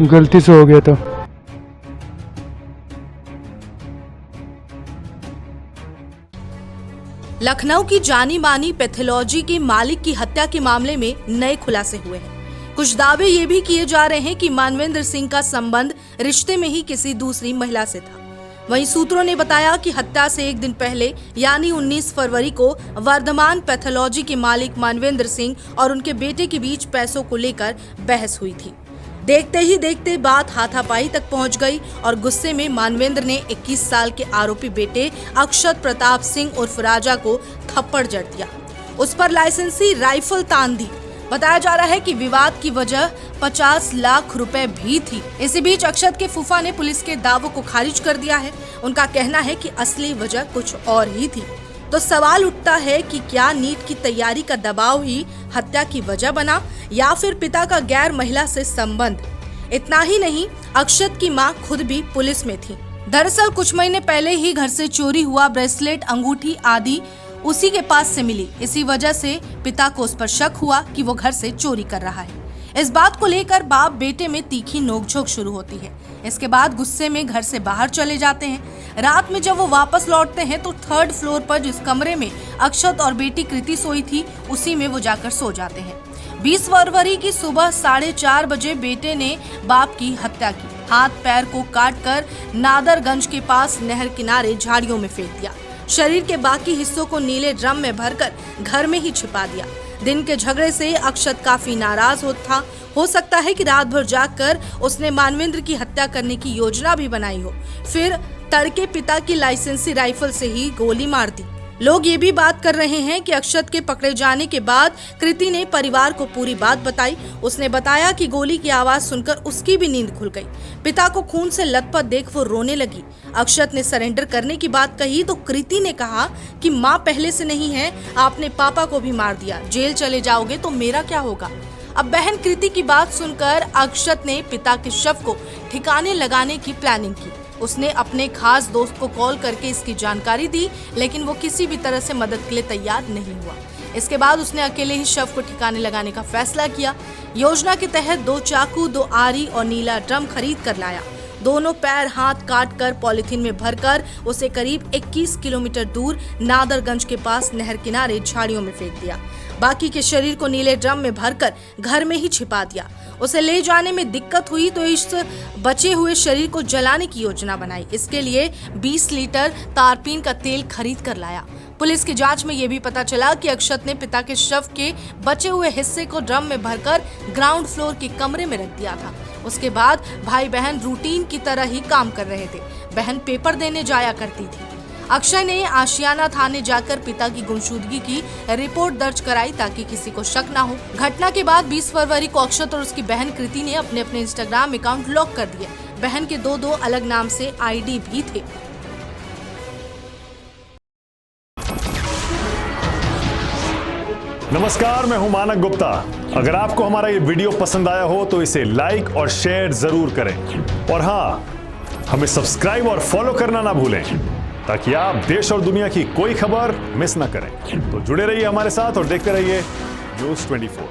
गलती से हो गया था। लखनऊ की जानी मानी पैथोलॉजी के मालिक की हत्या के मामले में नए खुलासे हुए हैं। कुछ दावे ये भी किए जा रहे हैं कि मानवेंद्र सिंह का संबंध रिश्ते में ही किसी दूसरी महिला से था। वहीं सूत्रों ने बताया कि हत्या से एक दिन पहले यानी 19 फरवरी को वर्धमान पैथोलॉजी के मालिक मानवेंद्र सिंह और उनके बेटे के बीच पैसों को लेकर बहस हुई थी। देखते ही देखते बात हाथापाई तक पहुंच गई और गुस्से में मानवेंद्र ने 21 साल के आरोपी बेटे अक्षत प्रताप सिंह उर्फ राजा को थप्पड़ जड़ दिया। उस पर लाइसेंसी राइफल तान दी। बताया जा रहा है कि विवाद की वजह 50 लाख रुपए भी थी। इसी बीच अक्षत के फूफा ने पुलिस के दावों को खारिज कर दिया है। उनका कहना है कि असली वजह कुछ और ही थी। तो सवाल उठता है कि क्या नीट की तैयारी का दबाव ही हत्या की वजह बना या फिर पिता का गैर महिला से संबंध। इतना ही नहीं, अक्षत की मां खुद भी पुलिस में थी। दरअसल कुछ महीने पहले ही घर से चोरी हुआ ब्रेसलेट, अंगूठी आदि उसी के पास से मिली। इसी वजह से पिता को उस पर शक हुआ कि वो घर से चोरी कर रहा है। इस बात को लेकर बाप बेटे में तीखी नोकझोंक शुरू होती है। इसके बाद गुस्से में घर से बाहर चले जाते हैं। रात में जब वो वापस लौटते हैं तो 3rd फ्लोर पर जिस कमरे में अक्षत और बेटी कृति सोई थी उसी में वो जाकर सो जाते हैं। 20 फरवरी की सुबह 4:30 बजे बेटे ने बाप की हत्या की। हाथ पैर को काटकर नादरगंज के पास नहर किनारे झाड़ियों में फेंक दिया। शरीर के बाकी हिस्सों को नीले ड्रम में भरकर घर में ही छिपा दिया। दिन के झगड़े से अक्षत काफी नाराज था। हो सकता है कि रात भर जागकर उसने मानवेंद्र की हत्या करने की योजना भी बनाई हो। फिर तड़के पिता की लाइसेंसी राइफल से ही गोली मार दी। लोग ये भी बात कर रहे हैं कि अक्षत के पकड़े जाने के बाद कृति ने परिवार को पूरी बात बताई। उसने बताया कि गोली की आवाज सुनकर उसकी भी नींद खुल गई। पिता को खून से लथपथ देख वो रोने लगी। अक्षत ने सरेंडर करने की बात कही तो कृति ने कहा कि माँ पहले से नहीं है, आपने पापा को भी मार दिया, जेल चले जाओगे तो मेरा क्या होगा। अब बहन कृति की बात सुनकर अक्षत ने पिता के शव को ठिकाने लगाने की प्लानिंग की। उसने अपने खास दोस्त को कॉल करके इसकी जानकारी दी, लेकिन वो किसी भी तरह से मदद के लिए तैयार नहीं हुआ। इसके बाद उसने अकेले ही शव को ठिकाने लगाने का फैसला किया। योजना के तहत 2 चाकू, 2 आरी और नीला ड्रम खरीद कर लाया। दोनों पैर हाथ काट कर पॉलिथीन में भरकर उसे करीब 21 किलोमीटर दूर नादरगंज के पास नहर किनारे झाड़ियों में फेंक दिया। बाकी के शरीर को नीले ड्रम में भरकर घर में ही छिपा दिया। उसे ले जाने में दिक्कत हुई तो इस बचे हुए शरीर को जलाने की योजना बनाई। इसके लिए 20 लीटर तारपीन का तेल खरीद कर लाया। पुलिस की जांच में यह भी पता चला कि अक्षत ने पिता के शव के बचे हुए हिस्से को ड्रम में भरकर ग्राउंड फ्लोर के कमरे में रख दिया था। उसके बाद भाई बहन रूटीन की तरह ही काम कर रहे थे। बहन पेपर देने जाया करती थी। अक्षय ने आशियाना थाने जाकर पिता की गुमशुदगी की रिपोर्ट दर्ज कराई ताकि किसी को शक ना हो। घटना के बाद 20 फरवरी को अक्षत और उसकी बहन कृति ने अपने अपने इंस्टाग्राम अकाउंट लॉक कर दिए। बहन के 2 अलग नाम से आईडी भी थे। नमस्कार, मैं हूं मानक गुप्ता। अगर आपको हमारा ये वीडियो पसंद आया हो तो इसे लाइक और शेयर जरूर करें और हाँ, हमें सब्सक्राइब और फॉलो करना ना भूलें ताकि आप देश और दुनिया की कोई खबर मिस ना करें। तो जुड़े रहिए हमारे साथ और देखते रहिए News 24।